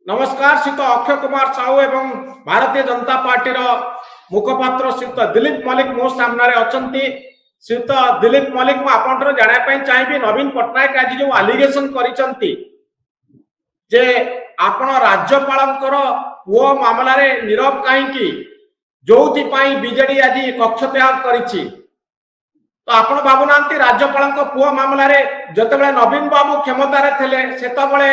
नमस्कार श्रीत अक्षय कुमार साहू एवं भारतीय जनता पार्टी मुखपात्र श्रीत दिलीप मल्लिक मो सामने अच्छा श्रीत दिलीप मल्लिक मुझे जानापी चाहिए नवीन पट्टनायक आज जो आलिगेसन जे आपण राज्यपाल पुओ मामलें नीरव कहीं जो बीजेडी आज कक्ष त्याग कर तो आप भावुना राज्यपाल पुओ मामलें जिते नवीन बाबू क्षमतार थे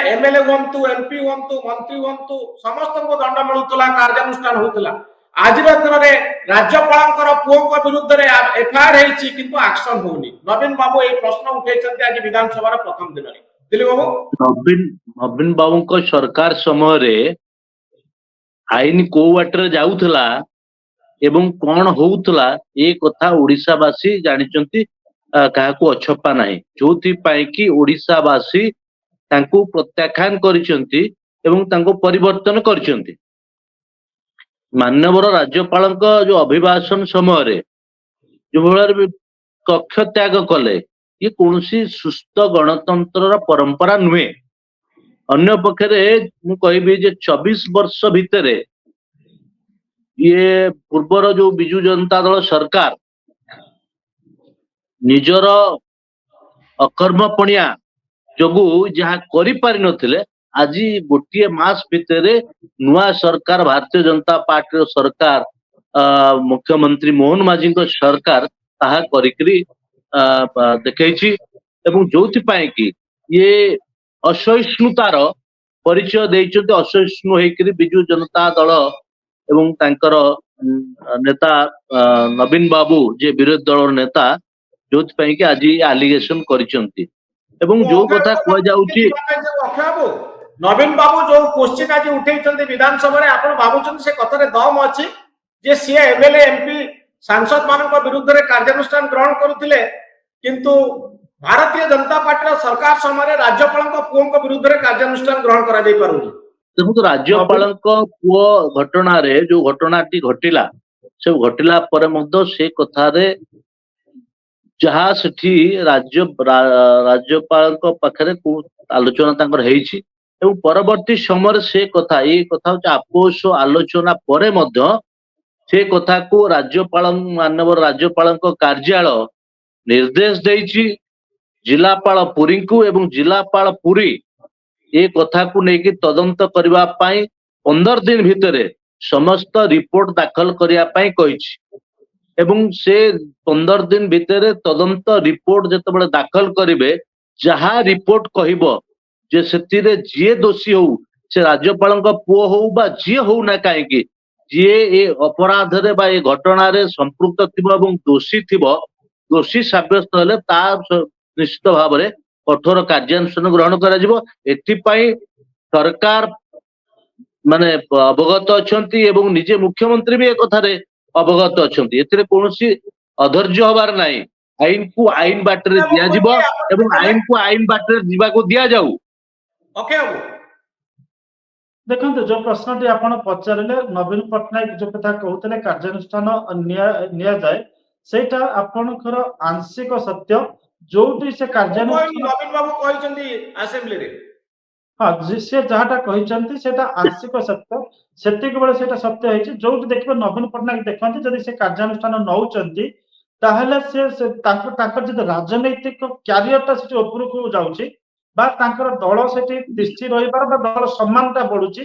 एमएलए हूँ एमपी हूँ मंत्री हूँ समस्त को दंड मिलूला कार्यानुष्ठान होता आज दिन में राज्यपाल पुओ विरुद्ध में एफआईआर किंतु एक्शन होनी नवीन बाबू ये प्रश्न उठे आज विधानसभा प्रथम दिन में दिलीप बाबू नवीन बाबू सरकार समय आईन को वाटर जाऊला एवं कौन होउतला ये कथा ओडिशावासी जानिचंती काहाकू अछपा नाही जोथि कि ओडिशावासी तांको प्रत्याख्यान करिसंती एवं तांको परिवर्तन करिसंती माननीय राज्यपाल जो अभिभाषण समय जो भाव कक्ष त्याग कले ये कौन सुस्थ गणतंत्र परंपरा नुहे अन्य पक्षरे मु कहबी जे 24 वर्ष भितर ये पूर्वर जो बिजु जनता दल सरकार निजर अकर्मपणिया जोगु जहाँ करि नथिले आज गोटे मास भितर नुआ सरकार भारतीय जनता पार्टी सरकार मुख्यमंत्री मोहन माझी सरकार ताहा करिकरी देखैछि एवं जोथि कि ये असहिष्णुतार परिचय देइछन्ते असहिष्णु हेकरी बिजु जनता दल एवं तांकर नेता नवीन बाबू जे विरोधी दल नेता जो कि आज आलिगेशन करिसंती एवं जो कथा कह जाउची नवीन बाबू जो क्वेश्चन आज उठेइछन्ती विधानसभा रे आपण भाबुछन से कथा रे दम अछि जे सी एमएलए एमपी सांसद मानक विरुद्ध रे कार्यानुष्ठान ग्रहण करुथिले किंतु भारतीय जनता पार्टी सरकार समय राज्यपाल पुओ विरुद्ध रे कार्यानुष्ठान ग्रहण करा जाई पारुनी देखो राज्यपाल पुओ घटना रे जो घटनाटी घटिला से घटिला पर से कथा रे जहाँ सेठी राज्यपाल पाखरे आलोचना तांकर हेइछि एवं परवर्ती समय से कथा ये कथा आपोष आलोचना परे मध्य से कथा को राज्यपाल माननीय राज्यपाल कार्यालय निर्देश देइछि जिलापाल पुरी को एवं जिलापाल पुरी ये कथा को लेकिन तदंत करबा पाई 15 दिन भितर समस्त रिपोर्ट दाखल करिया पाई कहिछि एवं से 15 दिन भितर तदंत रिपोर्ट जतबे दाखल करिवे जहा रिपोर्ट कहिबो जे सेतिरे जे दोषी हो से राज्यपाल पुओ हो बा जे हो ना काहेकि जे ए अपराध रे बा ए घटना रे संपृक्त थिबो एवं दोषी थिबो दोषी साब्यस्त हेले ता निश्चित भाव में कठोर कार्यानुष्ठान ग्रहण करा एथिपाई सरकार माने अवगत अछंती एवं निजे मुख्यमंत्री भी एक कथारे अवगत अछंती एथिरे कोनोसी अधैर्य होबार नाही आईन को आईन बाटरे दिया जिवो एवं आईन को आईन बाटरे जीवा को दिया जाऊ ओके बाबू देखंतु जो प्रश्नटी आपण पचारले नवीन पट्टनायक जो कथा कहउतले कार्यानुष्ठान निया जाए सेटा आपनकर आंशिक सत्य जोटी से कार्यानुष्ठान नवीन बाबू कहिसंती असेंबली रे हां से जहाटा कहिसंती सेटा आंशिक सत्य सेतिक बेले सेटा सत्य हेछि जोटी देखबे नवीन पट्टनायक देखंती जदि से कार्यानुष्ठान नउचंती ताहले से ताकर जदि राजनैतिक क्यारियरटा सेठी ऊपर को जाउची बा ताकर दल सेठी दृष्टि रहिबार बा दल सम्मानटा बढुची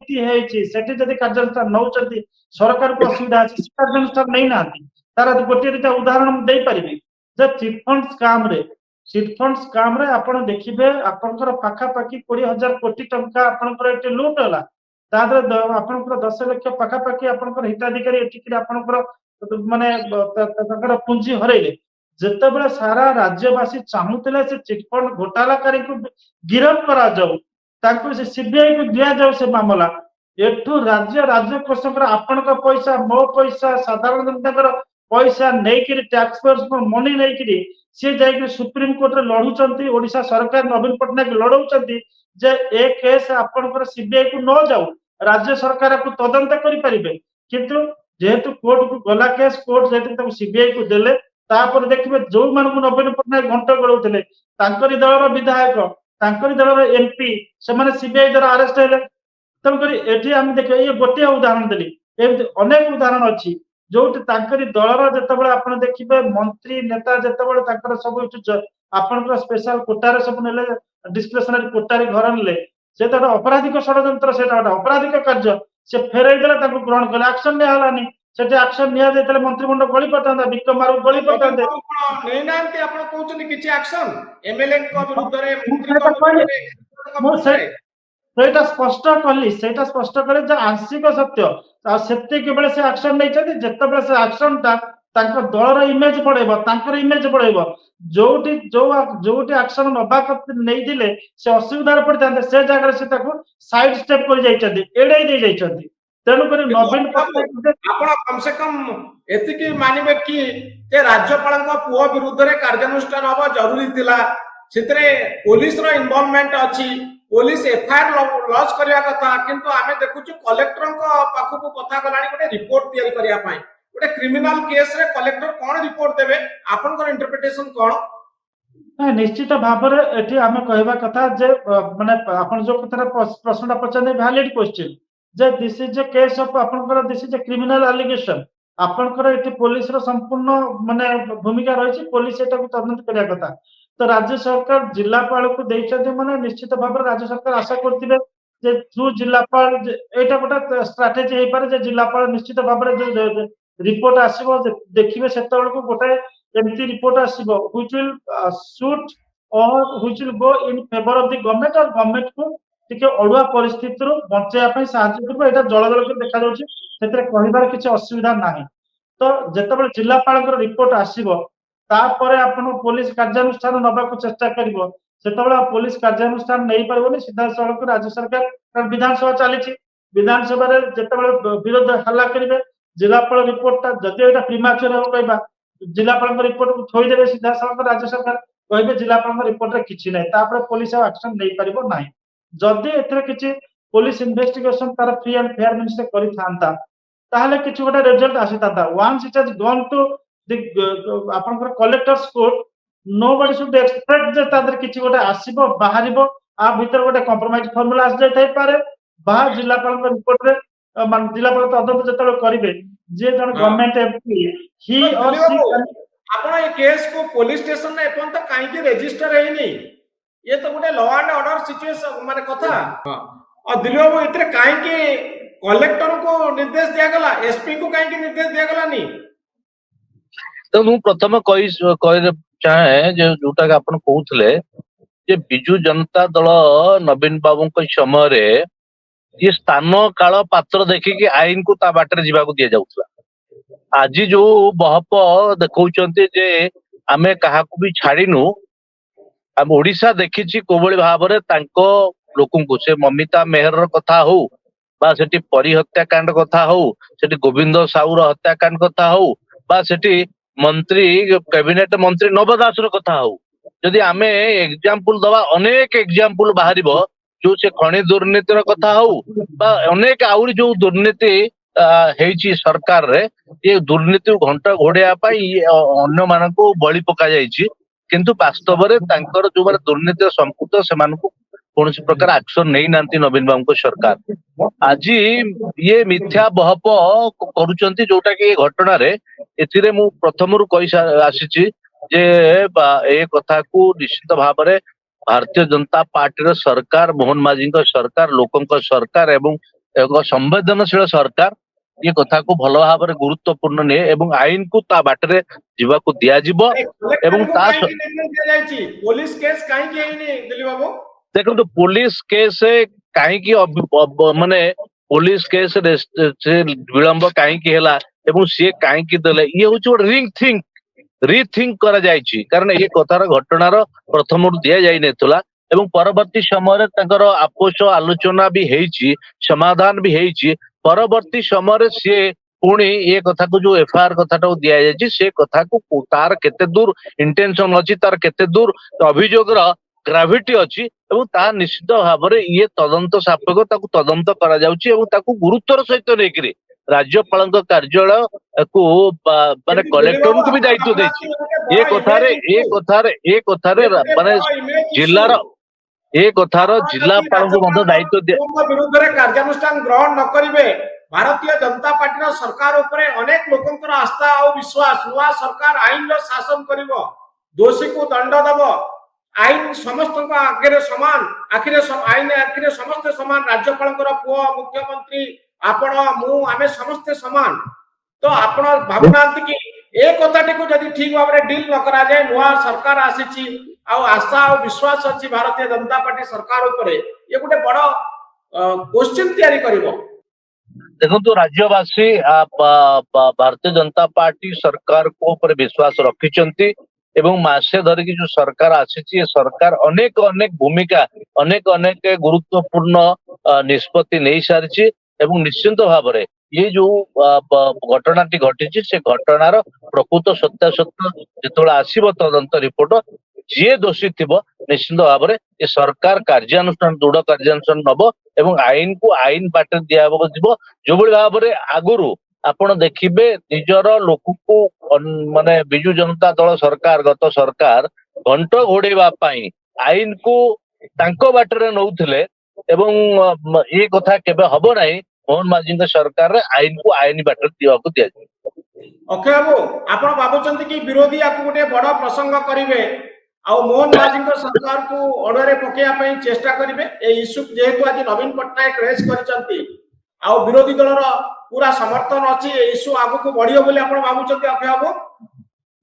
हेछि सेठी जदि कार्यानुष्ठान नउचंती सरकार को असुविधा अछि कार्यानुष्ठान नै नांती तार गोटे दुटा उदाहरण देई परिबे जे चिटफंड स्काम रे आपण देखिबे आपनकर पाखा पाखी 20,000 कोटी टंका आपनकर एटे लूट होला तादर आपनकर 10 लाख पाखा पाखी आपनकर हिताधिकारी एटिकरी आपनकर माने तकर पूंजी हरैले जते बेले सारा राज्यवासी चाहुतले से चिटफंड घोटालाकारी को गिरफ्त करा जाऊ ताको से सीबीआई को दिया जाऊ से मामला एठू राज्य कोषकर आपनकर पैसा मो पैसा साधारण जनता पैसा नहीं टैक्स पेयर्स को मनी नहीं सी जाई सुप्रीम कोर्ट रे लड़ुचंती ओडिशा सरकार नवीन पट्टनायक लड़ौचंती जे ए केस आपनकर सीबीआई को न जाऊ राज्य सरकार को तदंत करि परिबे किंतु जेहेतु कोर्ट को गला केस कोर्ट जेहेतु सीबीआई को देले तापर देखिबे जो मानकु नवीन पट्टनायक घंट गड़ौतले तांकरी दलर विधायक तांकरी दलर एमपी से माने सीबीआई द्वारा अरेस्ट हेले ତେଣୁକରି ଏଠି ଆମେ ଦେଖିବା ଇଏ ଗୋଟିଏ ଉଦାହରଣ ଦେଲି, ଏମିତି ଅନେକ ଉଦାହରଣ ଅଛି ଯୋଉଠି ତାଙ୍କରି ଦଳର ଯେତେବେଳେ ଆପଣ ଦେଖିବେ ମନ୍ତ୍ରୀ ନେତା ଯେତେବେଳେ ତାଙ୍କର ସବୁ ଆପଣଙ୍କର ସ୍ପେଶାଲ କୋଟାରେ ସବୁ ନେଲେ, ଡିସ୍କ୍ରିପସନାରୀ କୋଟାରେ ଘର ନେଲେ, ସେଟା ଗୋଟେ ଅପରାଧିକ ଷଡ଼ଯନ୍ତ୍ର, ସେଟା ଗୋଟେ ଅପରାଧିକ କାର୍ଯ୍ୟ। ସେ ଫେରେଇ ଦେଲେ, ତାଙ୍କୁ ଗ୍ରହଣ କଲେ, ଆକ୍ସନ ନିଆହେଲାନି। ସେଠି ଆକ୍ସନ ନିଆଯାଇଥିଲେ ମନ୍ତ୍ରିମଣ୍ଡଳ ଗଳି ପଡ଼ିଥାନ୍ତା, ବିକ୍ରମ ବାବୁ ଗଳି ପଡ଼ିଥାନ୍ତେ। ନେଇନାହାନ୍ତି ଆପଣ କହୁଛନ୍ତି କିଛି ଆକ୍ସନ ଏମଏଲଏଙ୍କ ବିରୁଦ୍ଧରେ, ମୁଁ ମନ୍ତ୍ରୀଙ୍କ ସେଇଟା କହିଲି, ବିରୁଦ୍ଧରେ, ମୁଁ ବିରୁଦ୍ଧରେ? ସେଇଟା ସ୍ପଷ୍ଟ କଲି ଯେ ଆଂଶିକ ସତ୍ୟ। ଆଉ ସେତିକି ବେଳେ ସେ ଆକ୍ସନ ନେଇଛନ୍ତି ଯେତେବେଳେ ସେ ଆକ୍ସନ ଟା ତାଙ୍କ ଦଳର ଇମେଜ ବଢେଇବ, ତାଙ୍କର ଇମେଜ ବଢେଇବ। ଯୋଉଠି ଆକ୍ସନ ନବା ନେଇଥିଲେ ସେ ଅସୁବିଧାରେ ପଡିଥାନ୍ତେ, ସେ ଜାଗାରେ ସେ ତାକୁ ସାଇଡ ଷ୍ଟେପ କରି ଯାଇଛନ୍ତି, ଏଡେଇ ଦେଇ ଯାଇଛନ୍ତି। ତେଣୁକରି ନବୀନ ପଟ୍ଟନାୟକ ଆପଣ କମ ସେ କମ ଏତିକି ମାନିବେ କି ଯେ ରାଜ୍ୟପାଳଙ୍କ ପୁଅ ବିରୁଦ୍ଧରେ କାର୍ଯ୍ୟାନୁଷ୍ଠାନ ହବା ଜରୁରୀ ଥିଲା, ସେଥିରେ ପୋଲିସର ଇନଭଲଭମେଣ୍ଟ ଅଛି, ପୋଲିସ ଏଫଆଇଆର ଲଞ୍ଚ କରିବା କଥା। କିନ୍ତୁ ଆମେ ଦେଖୁଛୁ କଲେକ୍ଟରଙ୍କ ପାଖକୁ କଥା ଗଲାଣି ଗୋଟେ ରିପୋର୍ଟ ତିଆରି କରିବା ପାଇଁ। ଗୋଟେ କ୍ରିମିନାଲ କେସରେ କଲେକ୍ଟର କଣ ରିପୋର୍ଟ ଦେବେ? ଆପଣଙ୍କର ଇଣ୍ଟରପ୍ରିଟେସନ କଣ? ନିଶ୍ଚିତ ଭାବରେ ଏଠି ଆମେ କହିବା କଥା ଯେ ମାନେ ଆପଣ ଯୋଉ କଥାରେ ପ୍ରଶ୍ନଟା ପଚାରିଲେ ଭ୍ୟାଲିଡ କ୍ୱେଶ୍ଚିନ୍, ଯେ this is a case of ଆପଣଙ୍କର this is a criminal allegation. ଆପଣଙ୍କର ଏଠି ପୋଲିସର ସମ୍ପୂର୍ଣ୍ଣ ମାନେ ଭୂମିକା ରହିଛି, ପୋଲିସ ଏଟାକୁ ତଦନ୍ତ କରିବା କଥା। ତ ରାଜ୍ୟ ସରକାର ଜିଲ୍ଲାପାଳକୁ ଦେଇଛନ୍ତି ମାନେ ନିଶ୍ଚିତ ଭାବରେ ରାଜ୍ୟ ସରକାର ଆଶା କରୁଥିବେ ଯେ ଥ୍ରୁ ଜିଲ୍ଲାପାଳ, ଏଇଟା ଗୋଟେ ଷ୍ଟ୍ରାଟେଜି ହେଇପାରେ ଯେ ଜିଲ୍ଲାପାଳ ନିଶ୍ଚିତ ଭାବରେ ଯୋଉ ରିପୋର୍ଟ ଆସିବ ଦେଖିବେ, ସେତେବେଳକୁ ଗୋଟେ ଏମିତି ରିପୋର୍ଟ ଆସିବ which will suit or which will go in favor of the government, or government କୁ ଟିକେ ଅଡୁଆ ପରିସ୍ଥିତିରୁ ବଞ୍ଚେଇବା ପାଇଁ ସାହାଯ୍ୟ କରିବ। ଏଇଟା ଜଳଜଳ କରି ଦେଖାଯାଉଛି, ସେଥିରେ କହିବାର କିଛି ଅସୁବିଧା ନାହିଁ। ତ ଯେତେବେଳେ ଜିଲ୍ଲାପାଳଙ୍କର ରିପୋର୍ଟ ଆସିବ, ତାପରେ ଆପଣ ପୋଲିସ କାର୍ଯ୍ୟାନୁଷ୍ଠାନ ନବାକୁ ଚେଷ୍ଟା କରିବ, ସେତେବେଳେ ପୋଲିସ କାର୍ଯ୍ୟାନୁଷ୍ଠାନ ନେଇପାରିବନି, ସିଧାସଳଖ ରାଜ୍ୟ ସରକାର, କାରଣ ବିଧାନସଭା ଚାଲିଛି, ବିଧାନସଭାରେ ଯେତେବେଳେ ବିରୋଧ ହାଲ୍ଲା କରିବେ, ଜିଲ୍ଲାପାଳ ରିପୋର୍ଟଟା ଯଦି ଏଇଟା ପ୍ରିମାଚୁର ହବ କହିବା, ଜିଲ୍ଲାପାଳଙ୍କ ରିପୋର୍ଟକୁ ଥୋଇଦେବେ, ସିଧାସଳଖ ରାଜ୍ୟ ସରକାର କହିବେ ଜିଲ୍ଲାପାଳଙ୍କ ରିପୋର୍ଟରେ କିଛି ନାହିଁ, ତାପରେ ପୋଲିସ ଆଉ ଆକ୍ସନ ନେଇପାରିବ ନାହିଁ। ଯଦି ଏଥିରେ କିଛି ପୋଲିସ ଇନଭେଷ୍ଟିଗେସନ ତାର ଫ୍ରି ଆଣ୍ଡ ଫେୟାର ମିନ୍ସରେ କରିଥାନ୍ତା, ତାହେଲେ କିଛି ଗୋଟେ ରେଜଲ୍ଟ ଆସିଥାନ୍ତା। Once it has gone to the ଆପଣଙ୍କର collectors court, nobody should expect ଯେ ତା ଦେହରେ କିଛି ଗୋଟେ ଆସିବ, ବାହାରିବ, ଆ ଭିତରେ ଗୋଟେ କମ୍ପ୍ରମାଇଜ ଫର୍ମୁଲା ଆସିଯାଇଥାଇପାରେ, ବା ଜିଲ୍ଲାପାଳଙ୍କ ରିପୋର୍ଟରେ ଜିଲ୍ଲାପାଳ ତଦନ୍ତ ଯେତେବେଳେ କରିବେ, ଯିଏ ଜଣେ ଗଭର୍ଣ୍ଣମେଣ୍ଟ ଏମ୍ପ୍ଲୟି, ହି ଅର ସି ଆପଣ ଏ କେସ୍ କୁ ପୋଲିସ ଷ୍ଟେସନରେ ଏପର୍ଯ୍ୟନ୍ତ କାହିଁକି ରେଜିଷ୍ଟର ହେଇନି? ଇଏ ତ ଗୋଟେ ଲ ଆଣ୍ଡ ଅର୍ଡର ସିଚୁଏସନ ମାନେ କଥା। ଆଉ ଦିଲ୍ଲୀ ବାବୁ, ଏଥିରେ କାହିଁକି କଲେକ୍ଟରଙ୍କୁ ନିର୍ଦ୍ଦେଶ ଦିଆଗଲା, ଏସପି କୁ କାହିଁକି ନିର୍ଦ୍ଦେଶ ଦିଆଗଲାନି? ତ ମୁଁ ପ୍ରଥମେ କହିବାକୁ ଚାହେଁ ଯେ ଯୋଉଟା ଆପଣ କହୁଥିଲେ ଯେ ବିଜୁ ଜନତା ଦଳ ନବୀନ ବାବୁଙ୍କ ସମୟରେ ଇଏ ସ୍ଥାନ କାଳ ପାତ୍ର ଦେଖିକି ଆଇନକୁ ତା ବାଟରେ ଯିବାକୁ ଦିଆଯାଉଥିଲା। ଆଜି ଯୋଉ ବହପ ଦେଖଉଛନ୍ତି ଯେ ଆମେ କାହାକୁ ବି ଛାଡିନୁ, ଆମ ଓଡିଶା ଦେଖିଛି କୋଭଳି ଭାବରେ ତାଙ୍କ ଲୋକଙ୍କୁ, ସେ ମମିତା ମେହରର କଥା ହଉ, ବା ସେଠି ପରୀ ହତ୍ୟାକାଣ୍ଡ କଥା ହଉ, ସେଠି ଗୋବିନ୍ଦ ସାହୁର ହତ୍ୟାକାଣ୍ଡ କଥା ହଉ, ବା ସେଠି ମନ୍ତ୍ରୀ କ୍ୟାବିନେଟ ମନ୍ତ୍ରୀ ନବ ଦାସର କଥା ହଉ, ଯଦି ଆମେ ଏକ୍ସାମ୍ପଲ ଦବା, ଅନେକ ଏକ୍ସାମ୍ପଲ ବାହାରିବ। ଯୋଉ ସେ ଖଣି ଦୁର୍ନୀତିର କଥା ହଉ, ବା ଅନେକ ଆହୁରି ଯୋଉ ଦୁର୍ନୀତି ହେଇଛି ସରକାରରେ, ଏ ଦୁର୍ନୀତିକୁ ଘଣ୍ଟ ଘୋଡେଇବା ପାଇଁ ଅନ୍ୟମାନଙ୍କୁ ବଳି ପକାଯାଇଛି। କିନ୍ତୁ ବାସ୍ତବରେ ତାଙ୍କର ଯୋଉମାନେ ଦୁର୍ନୀତିରେ ସମ୍ପୃକ୍ତ, ସେମାନଙ୍କୁ କୌଣସି ପ୍ରକାର ଆକ୍ସନ ନେଇନାହାନ୍ତି ନବୀନ ବାବୁଙ୍କ ସରକାର। ଆଜି ଇଏ ମିଥ୍ୟା ବହପ କରୁଛନ୍ତି, ଯୋଉଟା କି ଏ ଘଟଣାରେ, ଏଥିରେ ମୁଁ ପ୍ରଥମରୁ କହି ଆସିଛି ଯେ ଏ କଥାକୁ ନିଶ୍ଚିତ ଭାବରେ ଭାରତୀୟ ଜନତା ପାର୍ଟିର ସରକାର, ମୋହନ ମାଝୀଙ୍କ ସରକାର, ଲୋକଙ୍କ ସରକାର ଏବଂ ଏକ ସମ୍ବେଦନଶୀଳ ସରକାର ଏ କଥାକୁ ଭଲ ଭାବରେ ଗୁରୁତ୍ୱପୂର୍ଣ୍ଣ ନିଏ ଏବଂ ଆଇନକୁ ତା ବାଟରେ ଯିବାକୁ ଦିଆଯିବ। ଏବଂ ତା ପୋଲିସ କେସ୍ କାହିଁକି ହେଇନି ଦିଲ୍ଲୀ ବାବୁ? ଦେଖନ୍ତୁ, ପୋଲିସ କେସ୍ କାହିଁକି ମାନେ ପୋଲିସ କେସ୍ ବିଳମ୍ବ କାହିଁକି ହେଲା ଏବଂ ସିଏ କାହିଁକି ଦେଲେ, ଇଏ ହଉଛି ଗୋଟେ ରିଥିଙ୍କ କରାଯାଇଛି। କାରଣ ଏ କଥାର ଘଟଣାର ପ୍ରଥମରୁ ଦିଆଯାଇ ନଥିଲା ଏବଂ ପରବର୍ତ୍ତୀ ସମୟରେ ତାଙ୍କର ଆପୋଷ ଆଲୋଚନା ବି ହେଇଛି, ସମାଧାନ ବି ହେଇଛି। ପରବର୍ତ୍ତୀ ସମୟରେ ସିଏ ପୁଣି ଏ କଥାକୁ ଯୋଉ ଏଫଆଇଆର କଥାଟାକୁ ଦିଆଯାଇଛି, ସେ କଥାକୁ ତାର କେତେ ଦୂର ଇଣ୍ଟେନସନ ଅଛି, ତାର କେତେ ଦୂର ଅଭିଯୋଗର ଗ୍ରାଭିଟି ଅଛି, ଏବଂ ତାହା ନିଶ୍ଚିତ ଭାବରେ ଇଏ ତଦନ୍ତ ସାପେକ୍ଷ, ତାକୁ ତଦନ୍ତ କରାଯାଉଛି ଏବଂ ତାକୁ ଗୁରୁତ୍ୱର ସହିତ ନେଇକିରି ରାଜ୍ୟପାଳଙ୍କ କାର୍ଯ୍ୟାଳୟକୁ ମାନେ କଲେକ୍ଟରଙ୍କୁ ବି ଦାୟିତ୍ୱ ଦେଇଛି। ଏ କଥାରେ ମାନେ ए कथार जिलापाल दायित्व दिया विरुद्ध में कार्यानुष्ठान ग्रहण न करेंगे भारतीय जनता पार्टी सरकार उपरे अनेक लोकंकर आस्था और विश्वास नुआ सरकार आईन शासन करिवो दोषी को दंड दब आईन समस्त आगे समान आखिरे आईन आखिरे समस्ते समान राज्यपाल पुओ मुख्यमंत्री आपण मु आमे समस्ते समान तो आपण भावना कि ए कथाटी को जदि ठीक भाव में डील न करा जाए नुआ सरकार आसी आशा और विश्वास अच्छी भारतीय जनता पार्टी सरकार उपरे ये गोटे बड़ क्वेश्चन तैयारी करिवो देखो राज्यवासी भारतीय जनता पार्टी सरकार को ऊपर विश्वास रखिचंती एवं मासे धरिकी जो सरकार आसी सरकार अनेक अनेक भूमिका अनेक अनेक गुरुत्वपूर्ण निष्पत्ति नहीं सारी एवं निश्चिंत भाव में ये जो घटनाटी घटी से घटनार प्रकृत सत्यासत्य जो आसब तदंत रिपोर्ट जी दोषी थी निश्चिंत भाव में ये सरकार कार्यानुष्ठान दृढ़ कार्यानुष्ठान नब एवं आईन को आईन बाटे दिया जो भाव में आगुरी आपण देखिए निजर लोक को माने बिजु जनता दल सरकार गत सरकार घंट घोड़ेवा आईन को तांको बाटरे नौथिले एवं ये कथा केबे हबो नाही मोहन माझी सरकार रे आईन को आईन बाटरे दिवा को दिया ओके बाबू आपण भाबुचंती कि विरोधी आपको गोटे बड़ प्रसंग करिवे आ मोहन माझी सरकार को अडरे पकेया पई चेष्टा करिवे ए इश्यू जेहेतु आज नवीन पटनायक रेस करिसंती आ विरोधी दलर पूरा समर्थन अच्छी इश्यू आगु को बढ़ियो बोली आपण भाबुचंती अखे बाबू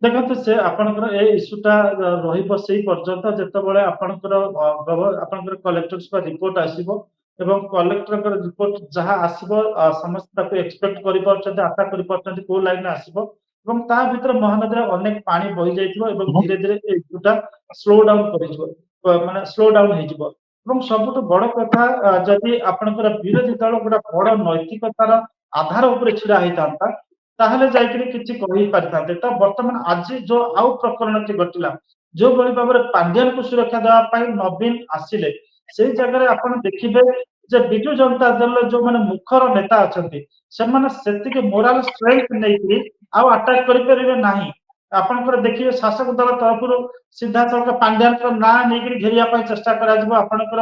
देखो से आपनकर ए इश्यूटा रहिबो सेही पर्यंत जेतेबेले आपनकर कलेक्टर्स का रिपोर्ट आसीबो एवं कलेक्टर का रिपोर्ट जहां आसीबो समस्त ताको एक्सपेक्ट करि परछते आशा करि परछते को लाइन आसीबो एवं ता भीतर महानदी रे अनेक पानी बहि जाइतिबो एवं धीरे धीरे ए इश्यूटा स्लो डाउन करिजिबो माने स्लो डाउन हेजिबो एवं सबुठ बड़ कथा जदि आपनकर विरोधी दल गोटा बड़ नैतिकतार आधार उपरे छिड़ा होता ताहले जाइकरी किछि कहि पारथाते तो वर्तमान आज जो आउ प्रकरणटी घटिला जो बड़ी भाव में पांड्यान को सुरक्षा देवा पाई नवीन आसिले से जगह आपण देखिबे जे बिजु जनता दल जो माने मुखर नेता अछंती से माने सेतिके मोरल स्ट्रेंथ नेकरी आउ अटैक करि परिबे नाही आपनकर देखिबे शासक दल तरफरु सीधा सड़क पांड्यान को ना नेकरी घेरिया पाई चेष्टा करा जबो आपनकर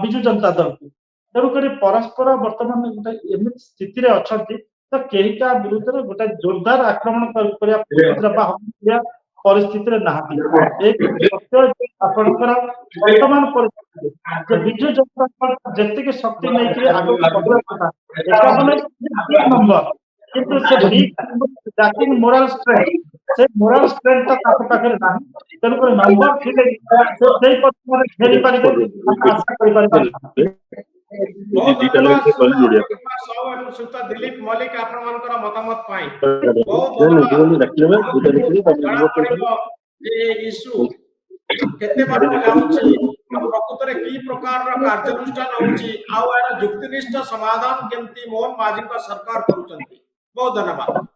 बिजु जनता दल को तेणु करी परस्पर वर्तमान गोटे एमती स्थिति रे अछंती तो केही का विरुद्ध रे गोटे जोरदार आक्रमण करिया परिस्थिति रे नाहती एक सत्य आपनकर वर्तमान परिस्थिति जे बिजु जनता दल जेतिके शक्ति नै कि आगो बढ़िया कथा एका माने नंबर किंतु से जाति मोरल स्ट्रेंथ तो ताको पाखरे नाही तेणु करी नंबर थिले तो सेही पक्ष में घेरी पारिबे आशा करि पारिबे दिलीप मलिक आपनकर मतामत पाई इश्यू केते बार लाउची प्रकृत रे की प्रकार रा कार्यानुष्ठान होउची आ जुक्तिनिष्ठ समाधान केमती मोहन माझी सरकार करूचंती बहुत धन्यवाद।